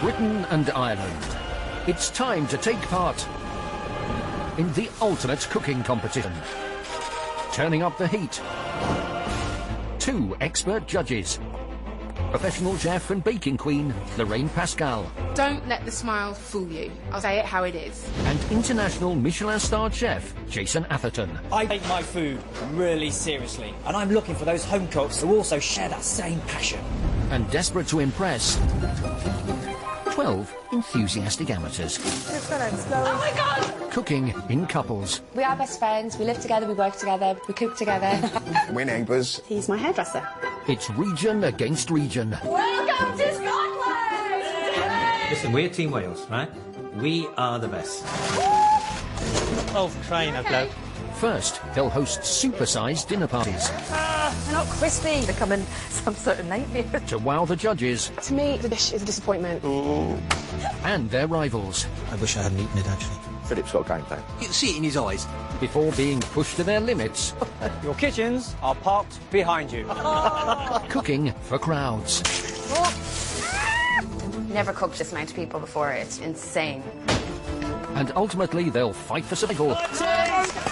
Britain and Ireland. It's time to take part in the ultimate cooking competition. Turning up the heat. 2 expert judges. Professional chef and baking queen, Lorraine Pascal. Don't let the smile fool you. I'll say it how it is. And international Michelin-starred chef, Jason Atherton. I take my food really seriously, and I'm looking for those home cooks who also share that same passion. And desperate to impress, 12 enthusiastic amateurs. Oh my God! Cooking in couples. We are best friends, we live together, we work together, we cook together. We're neighbours. He's my hairdresser. It's region against region. Welcome to Scotland! Listen, we're Team Wales, right? We are the best. Oh, crying out loud. First, they'll host supersized dinner parties. They're not crispy. They're becoming some sort of nightmare. To wow the judges. To me, the dish is a disappointment. And their rivals. I wish I hadn't eaten it, actually. Philip's got a game plan. You can see it in his eyes. Before being pushed to their limits. Your kitchens are parked behind you. Cooking for crowds. Never cooked this amount of people before. It's insane. And ultimately, they'll fight for survival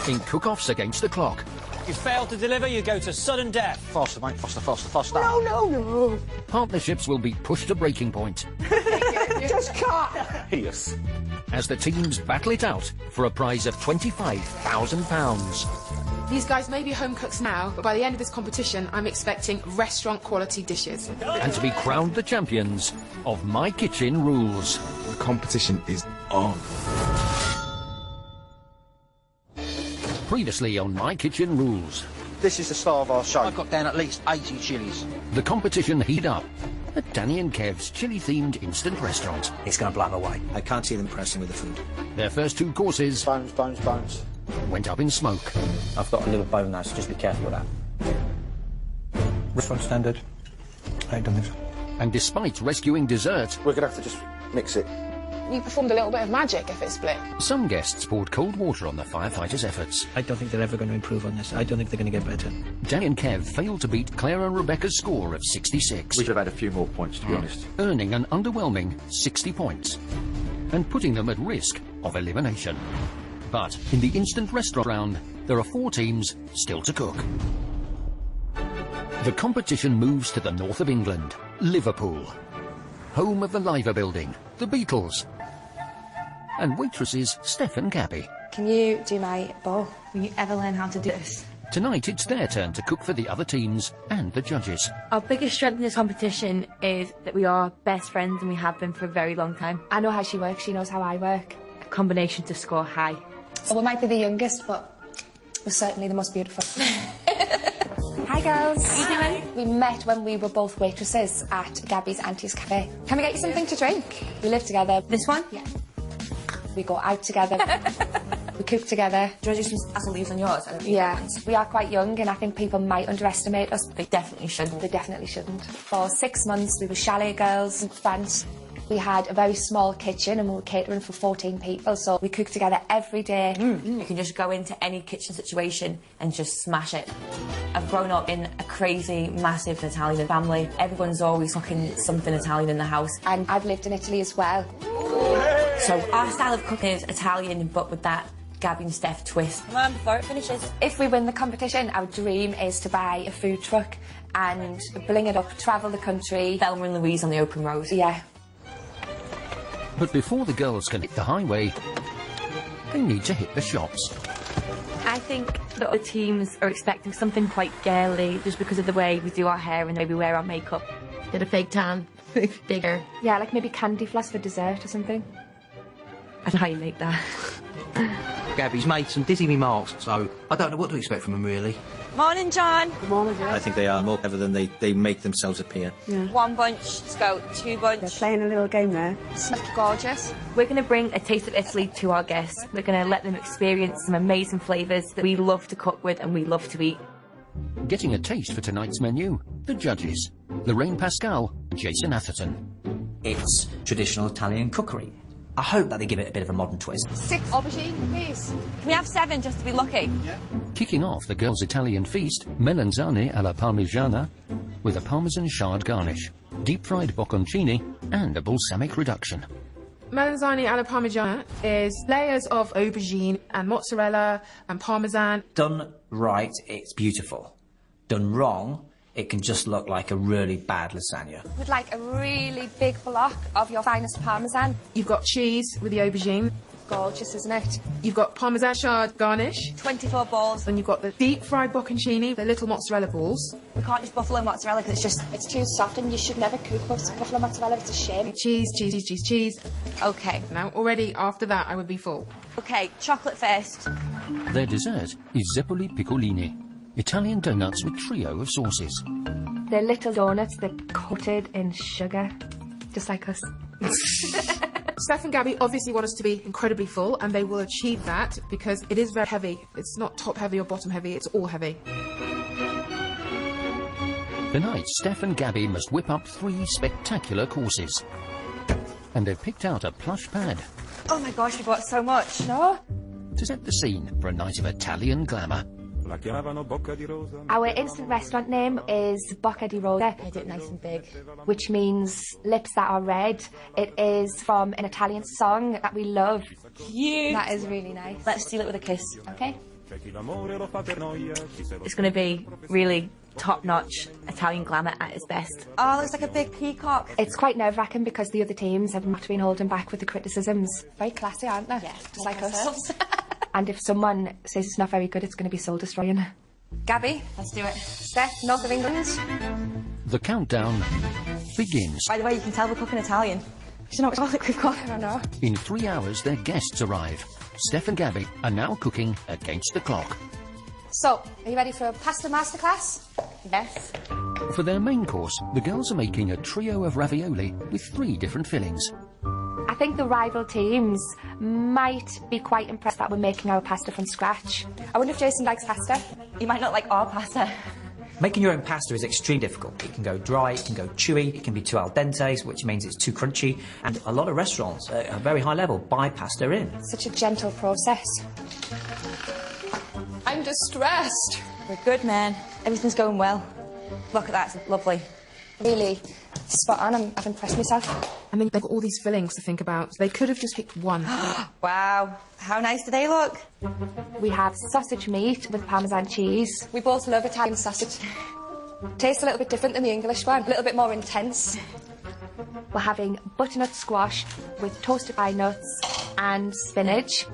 in cook-offs against the clock. You fail to deliver, you go to sudden death. Faster, mate. Faster, faster, faster. No. Partnerships will be pushed to breaking point. Just cut! Yes. As the teams battle it out for a prize of £25,000. These guys may be home cooks now, but by the end of this competition, I'm expecting restaurant-quality dishes. And to be crowned the champions of My Kitchen Rules. The competition is on. Previously on My Kitchen Rules. This is the star of our show. I've got down at least 80 chilies. The competition heat up at Danny and Kev's chili-themed instant restaurant. It's going to blow them away. I can't see them pressing with the food. Their first 2 courses Bones, bones, bones. went up in smoke. I've got a little bone now, so just be careful with that. Restaurant standard. I ain't done this. And despite rescuing dessert, We're going to have to just mix it. You performed a little bit of magic if it split. some guests poured cold water on the firefighters' efforts. I don't think they're ever going to improve on this. I don't think they're going to get better. Danny and Kev failed to beat Claire and Rebecca's score of 66, We should have had a few more points, to be honest. earning an underwhelming 60 points, and putting them at risk of elimination. But in the instant restaurant round, there are 4 teams still to cook. The competition moves to the north of England, Liverpool, home of the Liver Building, the Beatles, and waitresses Steph and Gabby. Can you do my bowl? Will you ever learn how to do this? Tonight it's their turn to cook for the other teams and the judges. Our biggest strength in this competition is that we are best friends and we have been for a very long time. I know how she works, she knows how I work. A combination to score high. So we might be the youngest, but we're certainly the most beautiful. Hi girls. How you doing? We met when we were both waitresses at Gabby's Auntie's Cafe. Can we get you something to drink? We live together. This one? Yeah. We go out together. We cook together. Do you want to do some acid leaves on yours? Yeah. We are quite young and I think people might underestimate us. They definitely shouldn't. They definitely shouldn't. For 6 months we were chalet girls in France. We had a very small kitchen and we were catering for 14 people, so we cooked together every day. You can just go into any kitchen situation and just smash it. I've grown up in a crazy, massive Italian family. Everyone's always cooking something Italian in the house. And I've lived in Italy as well. So our style of cooking is Italian, but with that Gabby and Steph twist. Come on, before it finishes. If we win the competition, our dream is to buy a food truck and bling it up, travel the country. Thelma and Louise on the open road. Yeah. But before the girls can hit the highway, they need to hit the shops. I think that other teams are expecting something quite girly just because of the way we do our hair and the way we wear our makeup. Did a fake tan, bigger. Yeah, like maybe candy floss for dessert or something. I don't know how you make that. Gabby's made some dizzy remarks, so I don't know what to expect from them, really. Morning, John. I think they are more clever than they make themselves appear. Yeah. 1 bunch, let's go. 2 bunch. They're playing a little game there. Smells gorgeous. We're going to bring a taste of Italy to our guests. We're going to let them experience some amazing flavours that we love to cook with and we love to eat. Getting a taste for tonight's menu, the judges, Lorraine Pascal, Jason Atherton. It's traditional Italian cookery. I hope that they give it a bit of a modern twist. 6 aubergine, please. Can we have 7 just to be lucky? Yeah. Kicking off the girls' Italian feast, melanzane alla parmigiana with a parmesan shard garnish, deep-fried bocconcini and a balsamic reduction. Melanzane alla Parmigiana is layers of aubergine and mozzarella and parmesan. Done right, it's beautiful. Done wrong, it can just look like a really bad lasagna. Would like a really big block of your finest parmesan. You've got cheese with the aubergine. Gorgeous, isn't it? You've got parmesan shard garnish. 24 balls. Then you've got the deep fried bocconcini, the little mozzarella balls. We can't use buffalo mozzarella because It's too soft and you should never cook buffalo mozzarella. It's a shame. Cheese, cheese, cheese, cheese, cheese. Okay. Now, already after that, I would be full. Okay, chocolate first. Their dessert is zeppoli piccolini, Italian donuts with trio of sauces. They're little donuts, they're coated in sugar, just like us. Steph and Gabby obviously want us to be incredibly full, and they will achieve that because it is very heavy. It's not top heavy or bottom heavy, it's all heavy. Tonight, Steph and Gabby must whip up 3 spectacular courses. And they've picked out a plush pad Oh my gosh, we got so much. No? to set the scene for a night of Italian glamour. Our instant restaurant name is Bocca di Rosa. Made it nice and big. Which means lips that are red. It is from an Italian song that we love. Cute. That is really nice. Let's seal it with a kiss. Okay. It's going to be really top-notch Italian glamour at its best. Oh, looks like a big peacock. It's quite nerve-wracking because the other teams have not been holding back with the criticisms. Very classy, aren't they? Yeah, just like us. And if someone says it's not very good, it's going to be soul-destroying. Gabby, let's do it. Steph, North of England. The countdown begins. By the way, you can tell we're cooking Italian. Do you know what garlic we've got? I don't know. In 3 hours, their guests arrive. Steph and Gabby are now cooking against the clock. So, are you ready for a pasta masterclass? Yes. For their main course, the girls are making a trio of ravioli with 3 different fillings. I think the rival teams might be quite impressed that we're making our pasta from scratch. I wonder if Jason likes pasta. You might not like our pasta. Making your own pasta is extremely difficult. It can go dry, it can go chewy, it can be too al dente, which means it's too crunchy, and a lot of restaurants at a very high level buy pasta in. Such a gentle process. I'm distressed. We're good, man. Everything's going well. Look at that, it's lovely. Really spot on. I've impressed myself. I mean, they've got all these fillings to think about. They could have just picked one. Wow, how nice do they look? We have sausage meat with Parmesan cheese. We both love Italian sausage. Tastes a little bit different than the English one, a little bit more intense. We're having butternut squash with toasted pine nuts and spinach.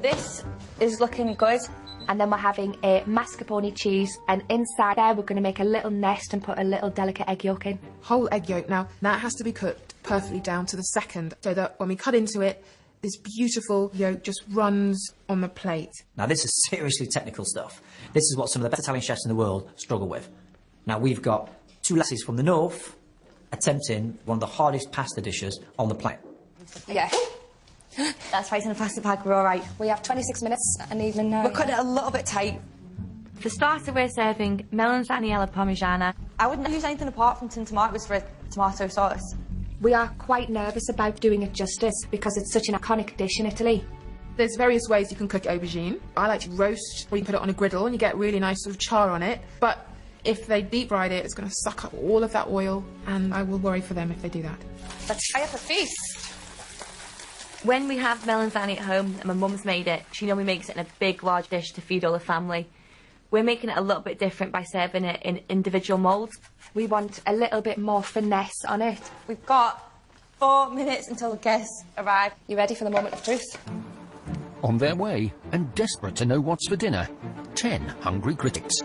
This is looking good. And then we're having a mascarpone cheese, and inside there we're going to make a little nest and put a little delicate egg yolk in. Whole egg yolk. Now, that has to be cooked perfectly down to the second, so that when we cut into it, this beautiful yolk just runs on the plate. Now, this is seriously technical stuff. This is what some of the best Italian chefs in the world struggle with. Now, we've got 2 lasses from the north attempting one of the hardest pasta dishes on the planet. Yeah. That's right, in a plastic bag, we're all right. We have 26 minutes and even now. We're cutting it a little bit tight. For starter, we're serving melanzane alla parmigiana. I wouldn't use anything apart from tin tomatoes for a tomato sauce. We are quite nervous about doing it justice because it's such an iconic dish in Italy. There's various ways you can cook aubergine. I like to roast, or you can put it on a griddle and you get really nice sort of char on it. But if they deep fried it, it's going to suck up all of that oil, and I will worry for them if they do that. Let's try up a feast. When we have melanzane at home, and my mum's made it, she normally makes it in a big, large dish to feed all the family. We're making it a little bit different by serving it in individual moulds. We want a little bit more finesse on it. We've got 4 minutes until the guests arrive. You ready for the moment of truth? On their way, and desperate to know what's for dinner, 10 hungry critics.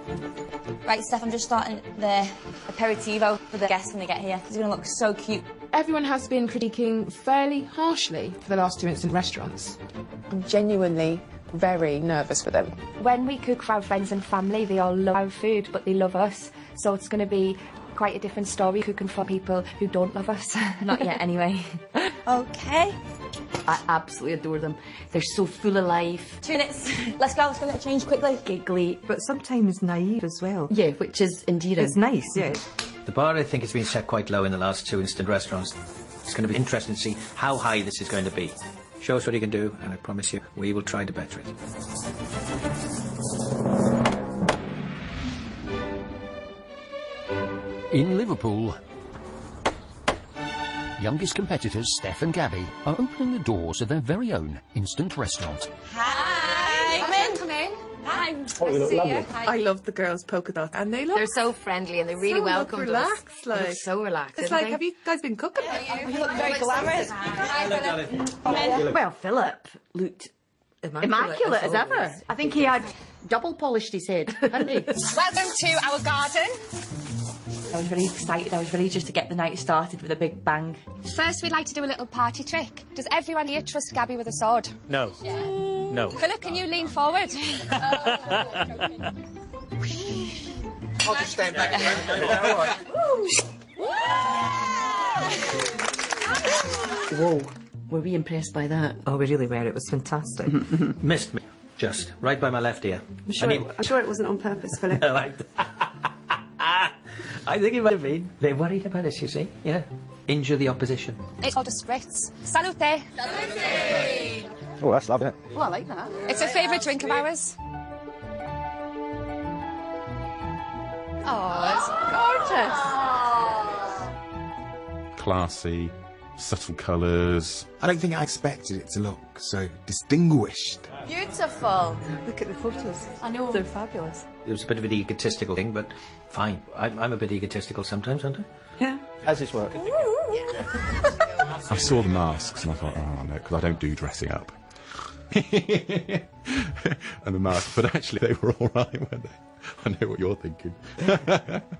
Right, Steph, I'm just starting the aperitivo for the guests when they get here. It's going to look so cute. Everyone has been critiquing fairly harshly for the last 2 instant restaurants. I'm genuinely very nervous for them. When we cook for our friends and family, they all love our food, but they love us. So it's going to be quite a different story cooking for people who don't love us. Not yet, anyway. Okay. I absolutely adore them. They're so full of life. 2 minutes. Let's go get changed quickly. Giggly. But sometimes naive as well. Yeah, which is endearing. It's nice, yeah. The bar, I think, has been set quite low in the last 2 instant restaurants. It's going to be interesting to see how high this is going to be. Show us what you can do, and I promise you, we will try to better it. In Liverpool, youngest competitors, Steph and Gabby, are opening the doors of their very own instant restaurant. Hi! Come in. Hi. Oh, you look lovely. I love the girls' polka dot, and they look. They're so friendly and they really so welcome us. relaxed, like. They look so relaxed. It's like, have you guys been cooking? You look very glamorous. Well, Philip looked immaculate as ever. I think he had double polished his head, hadn't he? Welcome to our garden. I was really excited. I was ready just to get the night started with a big bang. First, we'd like to do a little party trick. Does everyone here trust Gabby with a sword? No. No. Philip, can you lean forward? I'll just stand back. Whoa. Were we impressed by that? Oh, we really were. It was fantastic. Missed me. Just. Right by my left ear. I'm sure it wasn't on purpose, Philip. I think it might have been. They're worried about us, you see. Yeah. Injure the opposition. It's called a spritz. Salute. Salute. Oh, that's lovely. Oh, I like that. It's a favourite drink of ours. Oh, it's gorgeous. Classy, subtle colours. I don't think I expected it to look so distinguished. Beautiful. Look at the photos. I know. They're fabulous. It was a bit of an egotistical thing, but fine. I'm a bit egotistical sometimes, aren't I? Yeah. How's this work? I saw the masks and I thought, oh no, because I don't do dressing up. And the masks, but actually they were all right, weren't they? I know what you're thinking. It's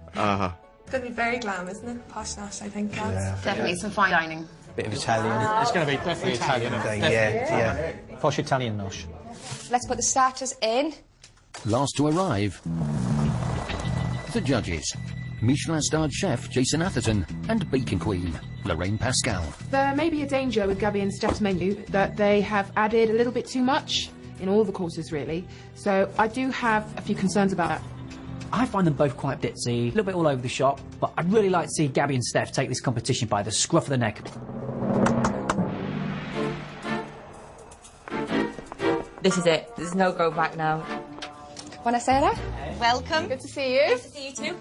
going to be very glam, isn't it? Posh nosh, I think. Yeah. Definitely some fine dining. Bit of Italian. It's going to be definitely Italian. Yeah. Posh Italian nosh. Let's put the starters in. Last to arrive, the judges. Michelin-starred chef Jason Atherton and Bacon Queen Lorraine Pascal. There may be a danger with Gabby and Steph's menu that they have added a little bit too much in all the courses, really. So I do have a few concerns about that. I find them both quite ditzy, a little bit all over the shop, but I'd really like to see Gabby and Steph take this competition by the scruff of the neck. This is it. There's no go back now. Buonasera. Welcome. Good to see you. Good to see you too.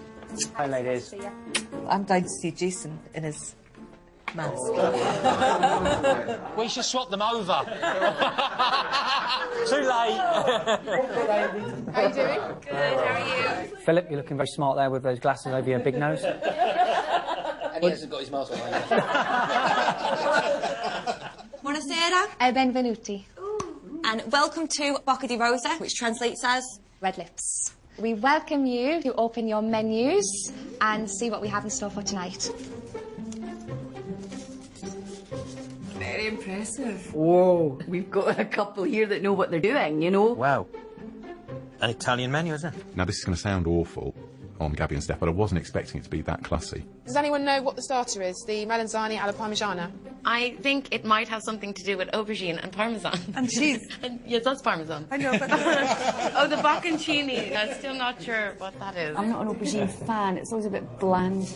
Hi, ladies. I'm dying to see Jason in his mask. We should swap them over. Too late. How are you doing? Good, how are you? Philip, you're looking very smart there with those glasses over your big nose. And he hasn't got his mask on. Buonasera. Benvenuti. And welcome to Bocca di Rosa, which translates as Red Lips. We welcome you to open your menus and see what we have in store for tonight. Very impressive. Whoa, we've got a couple here that know what they're doing, you know? Wow. An Italian menu, isn't it? Now, this is going to sound awful on Gabby and Steph, but I wasn't expecting it to be that classy. Does anyone know what the starter is? The melanzane alla parmigiana? I think it might have something to do with aubergine and parmesan. And cheese. Yes, that's parmesan. I know, but... Oh, the bocconcini. I'm still not sure what that is. I'm not an aubergine fan. It's always a bit bland.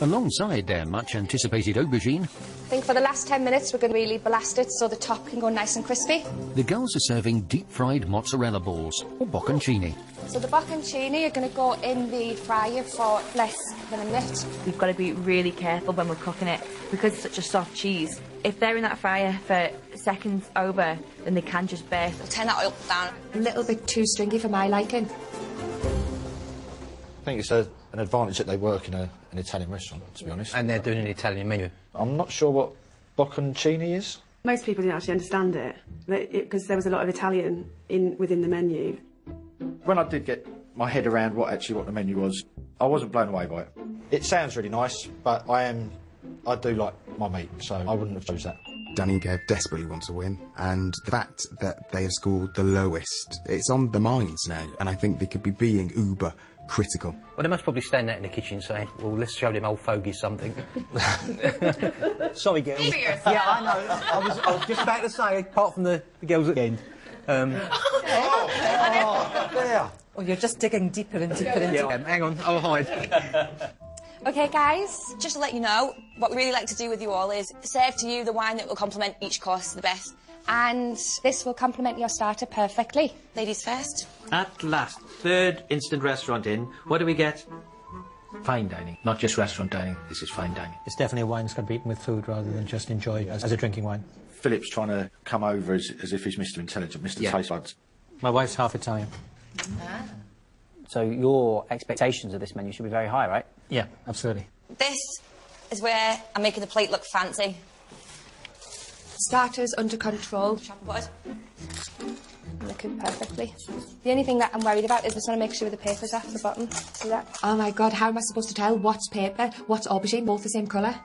Alongside their much-anticipated aubergine, I think for the last 10 minutes we're going to really blast it so the top can go nice and crispy. the girls are serving deep-fried mozzarella balls, or bocconcini. So the bocconcini are going to go in the fryer for less than a minute. We've got to be really careful when we're cooking it because it's such a soft cheese. If they're in that fryer for seconds over, then they can just burst. Turn that oil down. A little bit too stringy for my liking. I think it's an advantage that they work in an Italian restaurant, to be honest. And they're doing an Italian menu. I'm not sure what bocconcini is. Most people didn't actually understand it because there was a lot of Italian within the menu. When I did get my head around what the menu was, I wasn't blown away by it. It sounds really nice, but I do like my meat, so I wouldn't have chose that. Danny and Gav desperately want to win, and the fact that they have scored the lowest, it's on the minds now, and I think they could be being uber critical. Well, they must probably stand there in the kitchen saying, well, let's show them old fogies something. Sorry, girls. Yeah, I know. I was just about to say, apart from the girls at the end. There. Oh, you're just digging deeper and deeper into it. Hang on, I'll hide. OK, guys, just to let you know, what we really like to do with you all is serve to you the wine that will complement each course the best. And this will complement your starter perfectly. Ladies first. At last, third instant restaurant in. What do we get? Fine dining, not just restaurant dining. This is fine dining. It's definitely a wine that's got to be eaten with food rather than just enjoyed as a drinking wine. Philip's trying to come over as if he's Mr. Intelligent, Mr. Yeah. Taste Buds. My wife's half Italian. So your expectations of this menu should be very high, right? Yeah, absolutely. This is where I'm making the plate look fancy. Starters under control. What? Looking perfectly. The only thing that I'm worried about is just want to make sure the paper's off the bottom. See that? Oh my god, how am I supposed to tell what's paper, what's aubergine, both the same colour?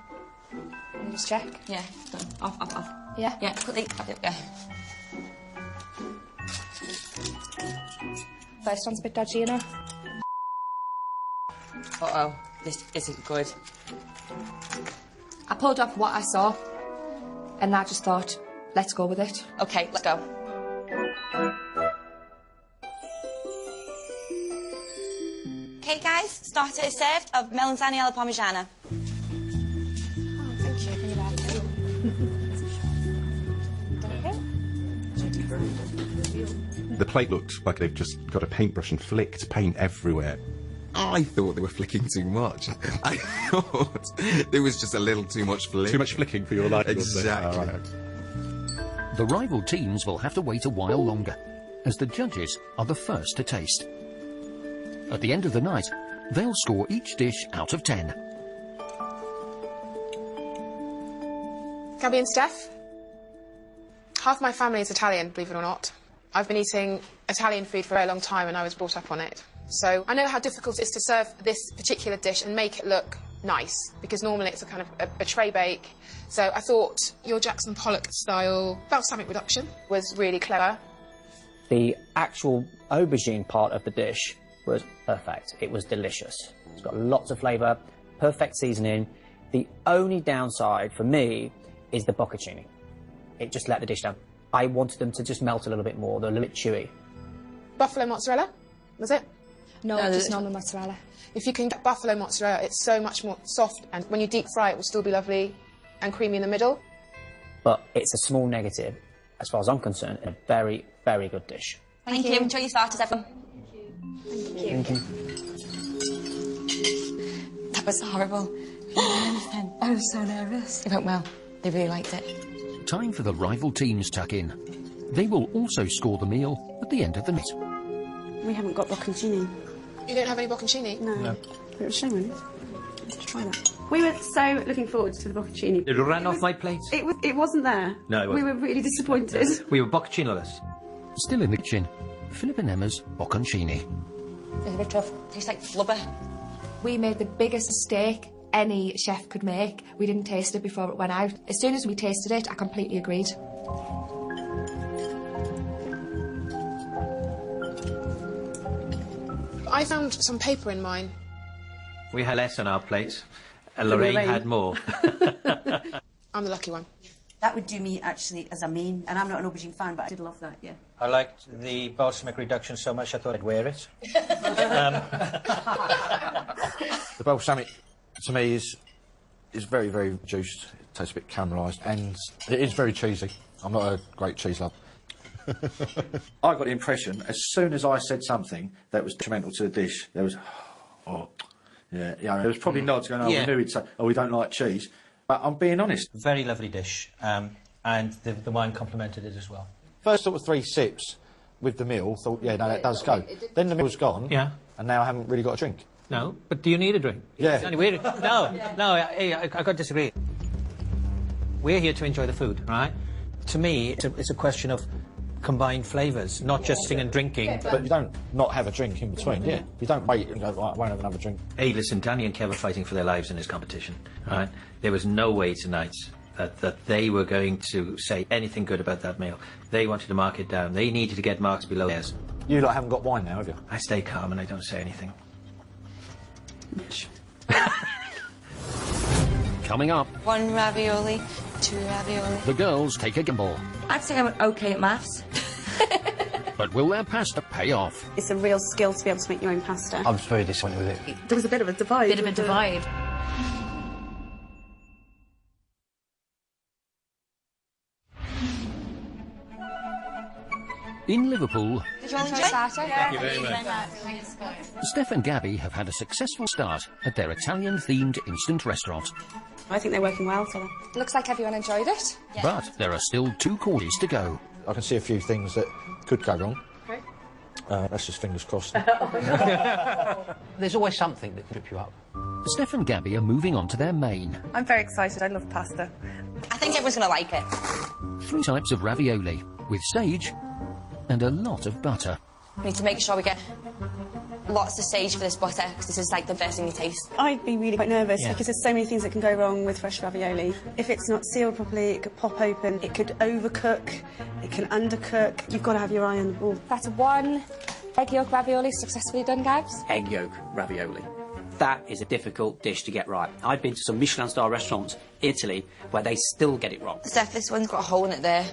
Can you just check? Yeah, done. Off. Yeah? Yeah, quickly. There we go. First one's a bit dodgy, you know? Uh-oh, this isn't good. I pulled off what I saw, and I just thought, let's go with it. Okay, let's go. Okay, guys, starter is served of melanzane alla parmigiana. Thank you. The plate looked like they've just got a paintbrush and flicked paint everywhere. I thought they were flicking too much. I thought there was just a little too much flick. Too much flicking for your liking. Exactly. Oh, right. The rival teams will have to wait a while longer, as the judges are the first to taste. At the end of the night, they'll score each dish out of 10. Gabby and Steph, half my family is Italian, believe it or not. I've been eating Italian food for a very long time and I was brought up on it. So I know how difficult it is to serve this particular dish and make it look nice, because normally it's a kind of a tray bake. So I thought your Jackson Pollock style balsamic reduction was really clever. The actual aubergine part of the dish was perfect. It was delicious. It's got lots of flavour, perfect seasoning. The only downside for me is the bocconcini. It just let the dish down. I wanted them to just melt a little bit more. They're a little bit chewy. Buffalo mozzarella, was it? No, just normal mozzarella. If you can get buffalo mozzarella, it's so much more soft, and when you deep fry it will still be lovely and creamy in the middle. But it's a small negative, as far as I'm concerned, a very, very good dish. Thank you. Enjoy your starters, everyone. Thank you. That was horrible. I was so nervous. It went well. They really liked it. Time for the rival teams tuck in. They will also score the meal at the end of the night. We haven't got bocconcini. You don't have any bocconcini? No. It was a shame, really. Let's try that. We were so looking forward to the bocconcini. It ran off my plate. It wasn't there. No, it wasn't. We were really disappointed. We were bocconcini-less. Still in the kitchen, Philip and Emma's bocconcini. It's a bit tough. Tastes like flubber. We made the biggest mistake any chef could make. We didn't taste it before it went out. As soon as we tasted it, I completely agreed. I found some paper in mine. We had less on our plates, and Lorraine had more. I'm the lucky one. That would do me, actually, as a main. And I'm not an aubergine fan, but I did love that, yeah. I liked the balsamic reduction so much I thought I'd wear it. The balsamic, to me, is very, very juiced. It tastes a bit caramelised, and it is very cheesy. I'm not a great cheese lover. I got the impression, as soon as I said something that was detrimental to the dish, there was, there was probably nods going, we knew he'd say, we don't like cheese. But I'm being honest. Very lovely dish, and the wine complemented it as well. First sort of 3 sips with the meal, thought, that does go. Then the meal's gone, and now I haven't really got a drink. No, but do you need a drink? Yeah. I got to disagree. We're here to enjoy the food, right? To me, it's a question of combined flavours, not just sitting and drinking. But you don't not have a drink in between, yeah. You don't wait and go, right, I won't have another drink. Hey, listen, Danny and Kev are fighting for their lives in this competition, right? There was no way tonight that they were going to say anything good about that meal. They wanted to mark it down. They needed to get marks below theirs. You lot haven't got wine now, have you? I stay calm and I don't say anything. Coming up, 1 ravioli, 2 ravioli. the girls take a gamble. I'd say I'm okay at maths. But will their pasta pay off? It's a real skill to be able to make your own pasta. I was very disappointed with it. There was a bit of a divide. In Liverpool, Did you all enjoy? Thank you very much. Steph and Gabby have had a successful start at their Italian-themed instant restaurant. I think they're working well together. Looks like everyone enjoyed it. But there are still 2 courses to go. I can see a few things that could go wrong. Okay. That's just fingers crossed. There's always something that can trip you up. Steph and Gabby are moving on to their main. I'm very excited. I love pasta. I think everyone's going to like it. 3 types of ravioli, with sage and a lot of butter. We need to make sure we get lots of sage for this butter, because this is like the first thing you taste. I'd be really quite nervous because there's so many things that can go wrong with fresh ravioli. If it's not sealed properly, it could pop open, it could overcook, it can undercook. You've got to have your eye on the ball. That's 1 egg yolk ravioli successfully done, Gabs. Egg yolk ravioli. That is a difficult dish to get right. I've been to some Michelin-star restaurants in Italy where they still get it wrong. Steph, this one's got a hole in it there.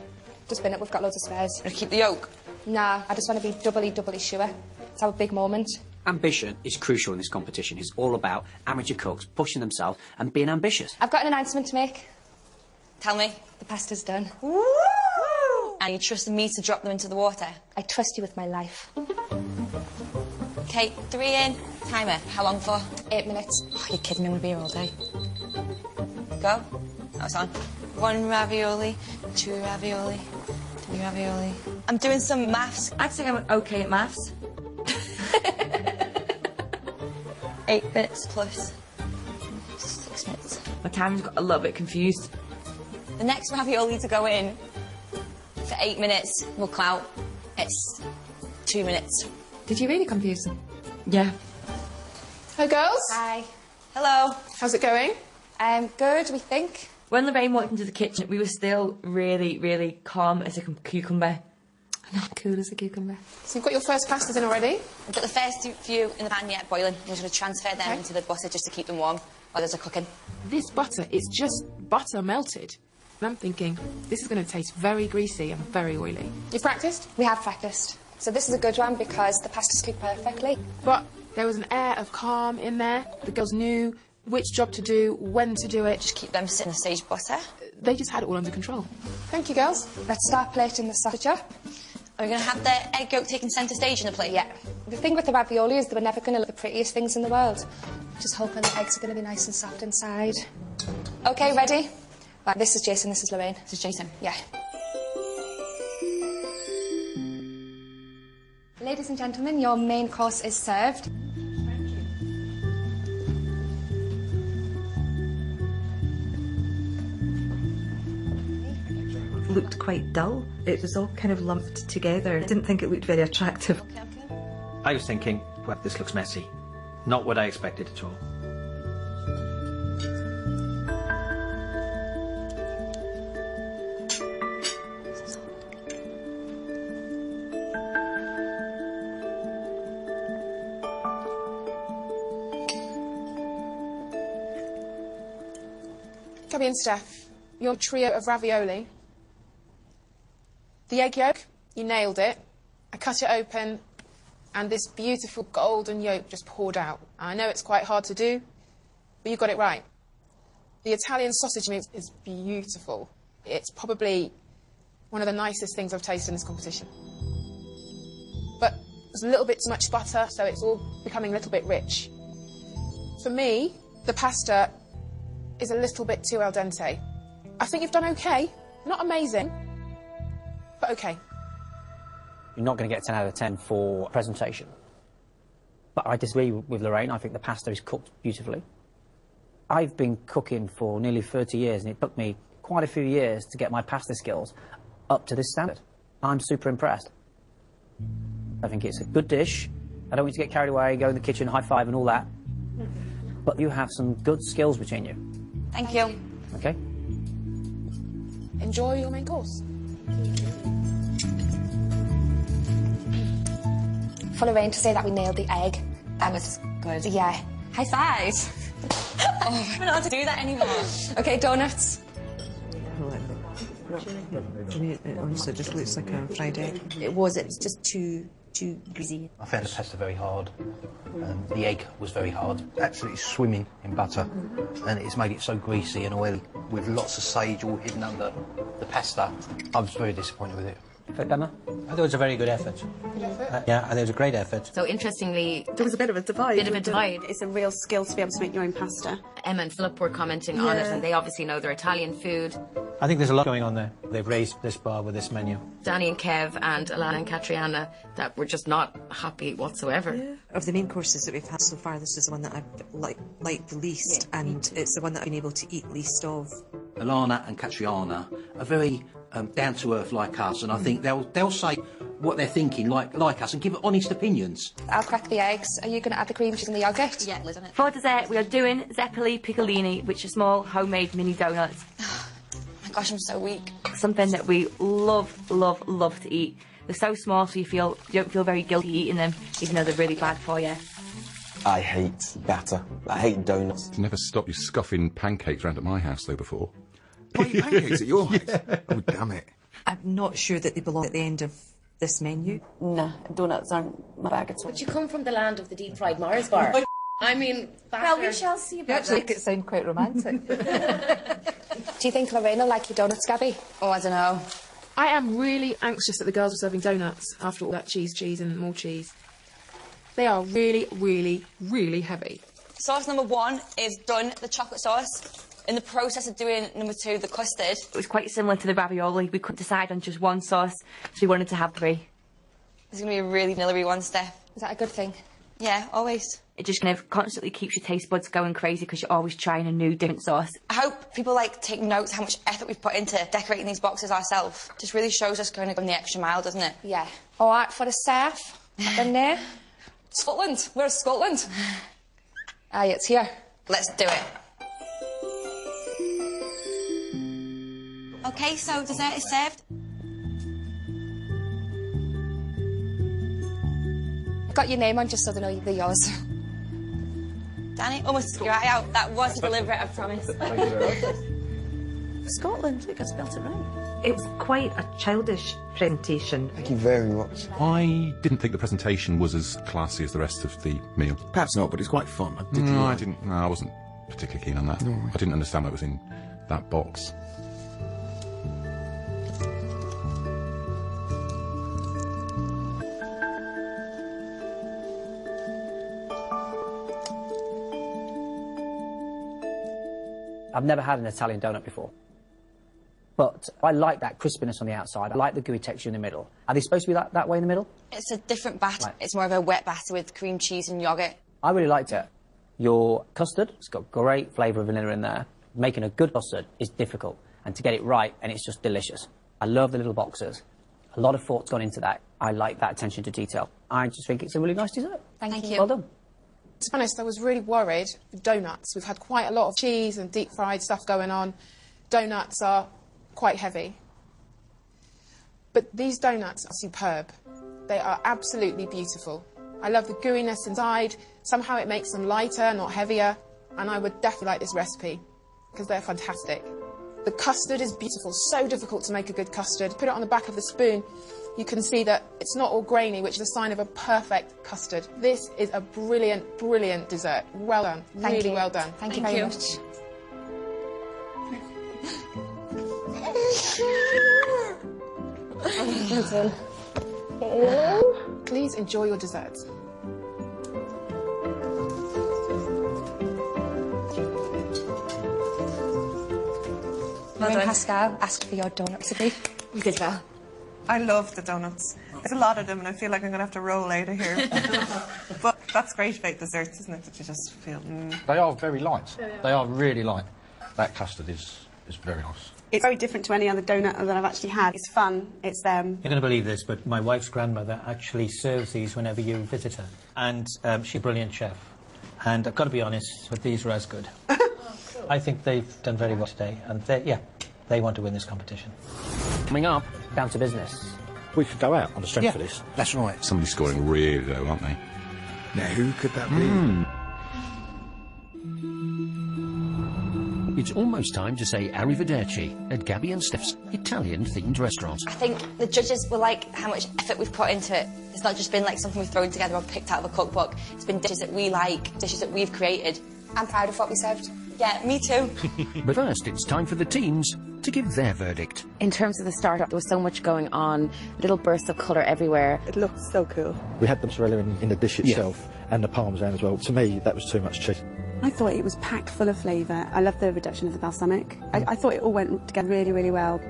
Just bin it, we've got loads of spares. Keep the yolk. Nah, I just want to be doubly sure. It's our big moment. Ambition is crucial in this competition. It's all about amateur cooks pushing themselves and being ambitious. I've got an announcement to make. Tell me. The pasta's done. Woo! And you trusted me to drop them into the water? I trust you with my life. Okay, 3 in. Timer. How long for? 8 minutes. Oh, you're kidding me, I'm gonna be here all day. Go. That was on. 1 ravioli, 2 ravioli, 3 ravioli. I'm doing some maths. I'd say I'm okay at maths. 8 minutes plus 6 minutes. My time's got a little bit confused. The next ravioli to go in for 8 minutes will come out. It's 2 minutes. Did you really confuse them? Yeah. Hi, girls. Hi. Hello. How's it going? Good, we think. When Lorraine walked into the kitchen, we were still really calm as a cucumber. Not cool as a cucumber. So you've got your first pastas in already? I've got the first few in the pan yet boiling. I'm just going to transfer them into the butter just to keep them warm while they're cooking. This butter is just butter melted. And I'm thinking, this is going to taste very greasy and very oily. You practiced? We have practiced. So this is a good one because the pasta's cooked perfectly. But there was an air of calm in there. The girls knew which job to do, when to do it. Just keep them sitting in the sage butter. They just had it all under control. Thank you, girls. Let's start plating the sausage up. Are we going to have the egg yolk taking centre stage in the plate? Yeah. The thing with the ravioli is they were never going to look the prettiest things in the world. Just hoping the eggs are going to be nice and soft inside. OK, ready? Right, this is Jason, this is Lorraine. This is Jason? Yeah. Ladies and gentlemen, your main course is served. Looked quite dull. It was all kind of lumped together. I didn't think it looked very attractive. I was thinking, well, this looks messy. Not what I expected at all. Gabby and Steph, your trio of ravioli. The egg yolk, you nailed it. I cut it open, and this beautiful golden yolk just poured out. I know it's quite hard to do, but you got it right. The Italian sausage meat is beautiful. It's probably one of the nicest things I've tasted in this competition. But there's a little bit too much butter, so it's all becoming a little bit rich. For me, the pasta is a little bit too al dente. I think you've done okay. Not amazing, but okay. You're not going to get 10 out of 10 for presentation. But I disagree with Lorraine. I think the pasta is cooked beautifully. I've been cooking for nearly 30 years, and it took me quite a few years to get my pasta skills up to this standard. I'm super impressed. I think it's a good dish. I don't want you to get carried away, go in the kitchen, high five and all that. But you have some good skills between you. Thank you. Okay? Enjoy your main course. For Lorraine to say that we nailed the egg. That was good. Yeah. High five. Oh, I don't know how to do that anymore. OK, donuts. It honestly just looks like a fried egg. It's just too greasy. I found the pasta very hard, and the egg was very hard. Absolutely swimming in butter, and it's made it so greasy and oily, with lots of sage all hidden under the pasta. I was very disappointed with it. Emma? I thought it was a very good effort. Good effort? Yeah, I think it was a great effort. So interestingly, There was a bit of a divide. It's a real skill to be able to make your own pasta. Emma and Philip were commenting on it, Yeah. and they obviously know their Italian food. I think there's a lot going on there. They've raised this bar with this menu. Danny and Kev and Alana and Catriona that were just not happy whatsoever. Of the main courses that we've had so far, this is the one that I've liked the least, and it's the one that I've been able to eat least of. Alana and Catriona are very down to earth like us, and I think they'll say what they're thinking like us and give honest opinions. I'll crack the eggs. Are you going to add the cream cheese and the yoghurt? Yeah, Liz on it. For dessert, we are doing Zeppoli Piccolini, which are small homemade mini donuts. Oh my gosh, I'm so weak. Something that we love to eat. They're so small, so you don't feel very guilty eating them, even though they're really bad for you. I hate batter. I hate donuts. Never stopped you scoffing pancakes round at my house, though, before. Why you pancakes at your house? Oh, damn it. I'm not sure that they belong at the end of this menu. Nah, donuts aren't my bag at all. But you come from the land of the deep-fried Mars bar. I mean, Well, we shall see You about actually that. make it sound quite romantic. Do you think Lorraine will like your donuts, Gabby? Oh, I don't know. I am really anxious that the girls are serving donuts after all that cheese and more cheese. They are really heavy. Sauce number 1 is done, the chocolate sauce. In the process of doing number 2, the custard. It was quite similar to the ravioli. We couldn't decide on just one sauce, so we wanted to have 3. This is going to be a really nillery one, Steph. Is that a good thing? Yeah, always. It just kind of constantly keeps your taste buds going crazy because you're always trying a new, different sauce. I hope people take notes how much effort we've put into decorating these boxes ourselves. Just really shows us going the extra mile, doesn't it? Yeah. All right, for the south, in there. Scotland. Where's Scotland? Aye, it's here. Let's do it. Okay, so dessert is served. I've got your name on just so they know they're yours. Danny, almost took your eye out. That was deliberate, I promise. Scotland, look, I spelt it right. It was quite a childish presentation. Thank you very much. I didn't think the presentation was as classy as the rest of the meal. Perhaps not, but it's quite fun. I wasn't particularly keen on that. No. I didn't understand what was in that box. I've never had an Italian donut before. But I like that crispiness on the outside. I like the gooey texture in the middle. Are they supposed to be that way in the middle? It's a different batter. Right. It's more of a wet batter with cream cheese and yoghurt. I really liked it. Your custard, it's got great flavour of vanilla in there. Making a good custard is difficult. And to get it right, and it's just delicious. I love the little boxes. A lot of thought's gone into that. I like that attention to detail. I just think it's a really nice dessert. Thank you. Well done. To be honest, I was really worried with donuts. We've had quite a lot of cheese and deep-fried stuff going on. Donuts are quite heavy. But these donuts are superb. They are absolutely beautiful. I love the gooiness inside. Somehow it makes them lighter, not heavier. And I would definitely like this recipe, because they're fantastic. The custard is beautiful, so difficult to make a good custard. Put it on the back of the spoon, you can see that it's not all grainy, which is a sign of a perfect custard. This is a brilliant, brilliant dessert. Well done. Thank really you. well done. Thank you very much. Please enjoy your desserts. Well done. Pascal asked for your donut recipe. You did well. I love the donuts. There's a lot of them and I feel like I'm going to have to roll out of here. But that's great about desserts, isn't it? That you just feel... They are very light. They are really light. That custard is very nice. It's very different to any other donut that I've actually had. It's fun. It's You're going to believe this, but my wife's grandmother actually serves these whenever you visit her. And she's a brilliant chef. And I've got to be honest, but these were as good. I think they've done very well today. And they want to win this competition. Coming up, down to business. We could go out on the strength of this. That's right. Somebody's scoring really low, aren't they? Now, who could that be? It's almost time to say arrivederci at Gabby and Steph's Italian-themed restaurant. I think the judges will like how much effort we've put into it. It's not just been like something we've thrown together or picked out of a cookbook. It's been dishes that we like, dishes that we've created. I'm proud of what we served. Yeah, me too. But first, it's time for the teams to give their verdict. In terms of the startup, there was so much going on, little bursts of colour everywhere. It looked so cool. We had the mozzarella in the dish itself and the parmesan as well. To me, that was too much cheese. I thought it was packed full of flavour. I love the reduction of the balsamic. I thought it all went together really, really well.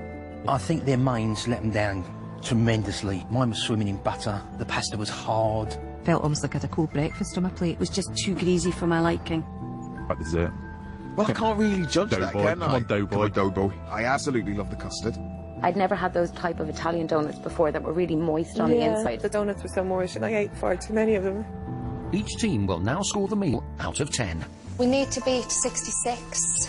I think their mains let them down tremendously. Mine was swimming in butter. The pasta was hard. Felt almost like I had a cold breakfast on my plate. It was just too greasy for my liking. Like dessert. Well, I can't really judge that, Doughboy. can I? Come on, Doughboy. Doughboy. I absolutely love the custard. I'd never had those type of Italian donuts before that were really moist on the inside. The donuts were so moist and I ate far too many of them. Each team will now score the meal out of 10. We need to beat 66.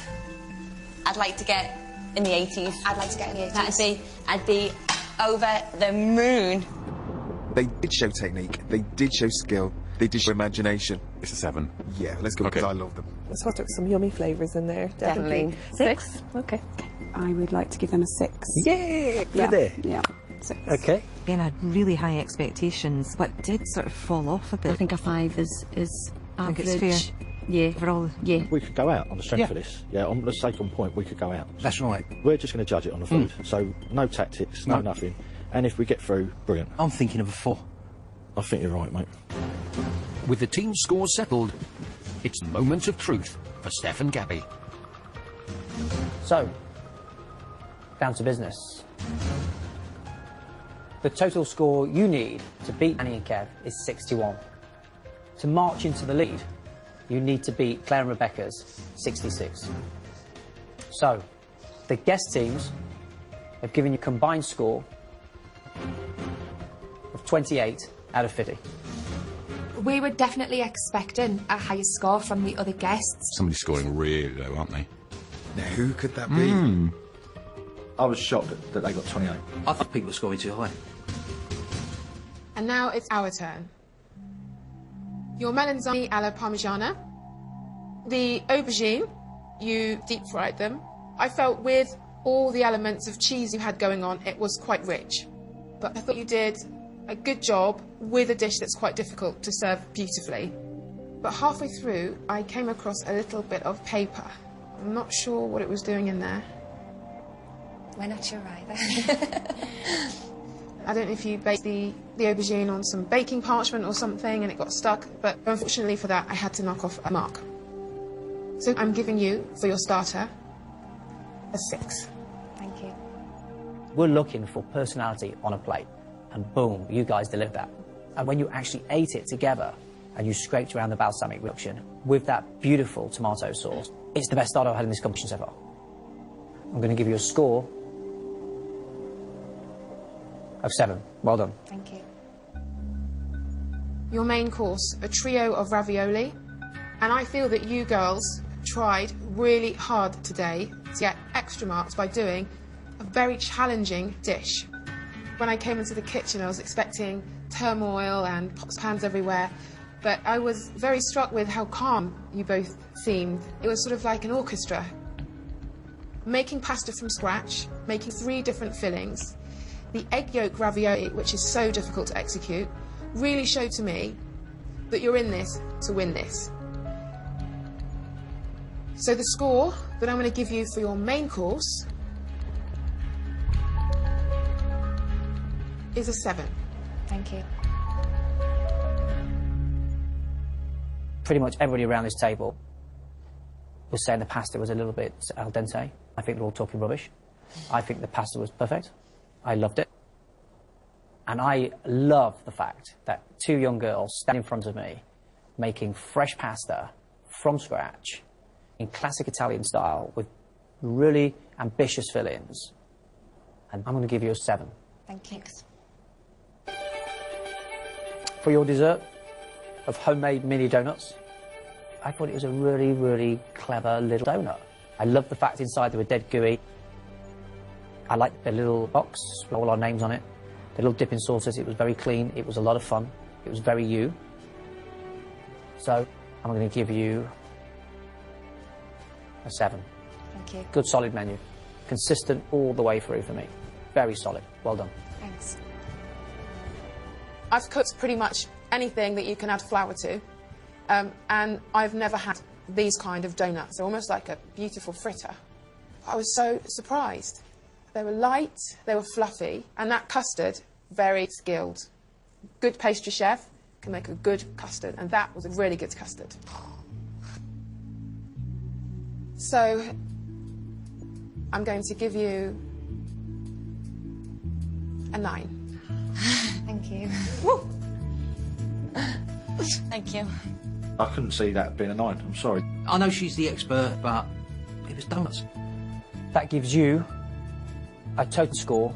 I'd like to get in the 80s. I'd like to get in the 80s. I'd be over the moon. They did show technique, they did show skill, they did show imagination. It's a 7. Yeah, let's go, because I love them. I thought there was some yummy flavours in there. Definitely. 6? Okay. I would like to give them a 6. Yeah, you're there. Yeah, 6. Okay. Again, I had really high expectations, but did sort of fall off a bit. I think a 5 is I think average. it's fair. Yeah. Overall. Yeah. We could go out on the strength of this. Yeah, on the sake on point, we could go out. That's right. We're just going to judge it on the food. So no tactics, no nothing. And if we get through, brilliant. I'm thinking of a 4. I think you're right, mate. With the team scores settled, it's moment of truth for Steph and Gabby. So, down to business. The total score you need to beat Annie and Kev is 61. To march into the lead, you need to beat Claire and Rebecca's 66. So, the guest teams have given you a combined score of 28 out of 50. We were definitely expecting a higher score from the other guests. Somebody's scoring really low, aren't they? Now, who could that be? I was shocked that they got 28. I think people are scoring too high. And now it's our turn. Your melanzane alla parmigiana. The aubergine, you deep fried them. I felt with all the elements of cheese you had going on, it was quite rich. But I thought you did a good job with a dish that's quite difficult to serve beautifully. But halfway through, I came across a little bit of paper. I'm not sure what it was doing in there. We're not sure either. I don't know if you baked the aubergine on some baking parchment or something and it got stuck, but unfortunately for that, I had to knock off a mark. So I'm giving you, for your starter, a 6. Thank you. We're looking for personality on a plate, and boom, you guys delivered that. And when you actually ate it together, and you scraped around the balsamic reduction with that beautiful tomato sauce, it's the best starter I've had in this competition so far. I'm going to give you a score of 7. Well done. Thank you. Your main course, a trio of ravioli, and I feel that you girls tried really hard today to get extra marks by doing a very challenging dish. When I came into the kitchen, I was expecting turmoil and pots, pans everywhere, but I was very struck with how calm you both seemed. It was sort of like an orchestra. Making pasta from scratch, making 3 different fillings, the egg yolk ravioli, which is so difficult to execute, really showed to me that you're in this to win this. So the score that I'm going to give you for your main course is a 7. Thank you. Pretty much everybody around this table was saying the pasta was a little bit al dente. I think they're all talking rubbish. I think the pasta was perfect. I loved it. And I love the fact that 2 young girls stand in front of me making fresh pasta from scratch in classic Italian style with really ambitious fillings. And I'm going to give you a 7. Thank you. For your dessert of homemade mini donuts, I thought it was a really, really clever little donut. I love the fact inside they were dead gooey. I liked the little box with all our names on it. The little dipping sauces, it was very clean. It was a lot of fun. It was very you. So I'm going to give you a 7. Thank you. Good solid menu. Consistent all the way through for me. Very solid. Well done. Thanks. I've cooked pretty much anything that you can add flour to, and I've never had these kind of donuts. They're almost like a beautiful fritter. I was so surprised. They were light, they were fluffy, and that custard, very skilled. Good pastry chef can make a good custard, and that was a really good custard. So, I'm going to give you a 9. Thank you. Thank you. I couldn't see that being a 9, I'm sorry. I know she's the expert, but it was donuts. That gives you a total score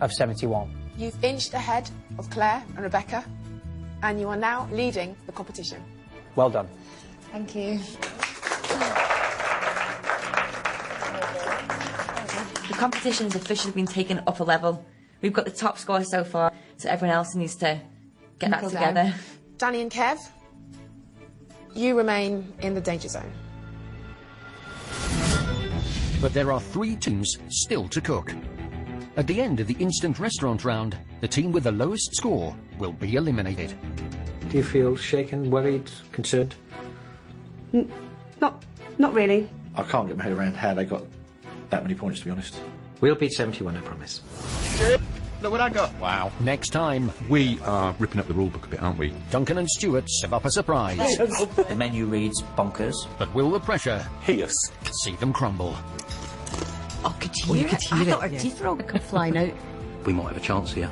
of 71. You've inched ahead of Claire and Rebecca, and you are now leading the competition. Well done. Thank you. The competition has officially been taken up a level. We've got the top score so far, so everyone else needs to get that together. Danny and Kev, you remain in the danger zone. But there are 3 teams still to cook. At the end of the instant restaurant round, the team with the lowest score will be eliminated. Do you feel shaken, worried, concerned? Not really. I can't get my head around how they got that many points, to be honest. We'll beat 71, I promise. Look what I got. Wow. Next time, We are ripping up the rule book a bit, aren't we? Duncan and Stuart serve up a surprise. The menu reads bonkers. But will the pressure Hideous. see them crumble? Oh, could you hear it? I thought our teeth were all flying out. We might have a chance here.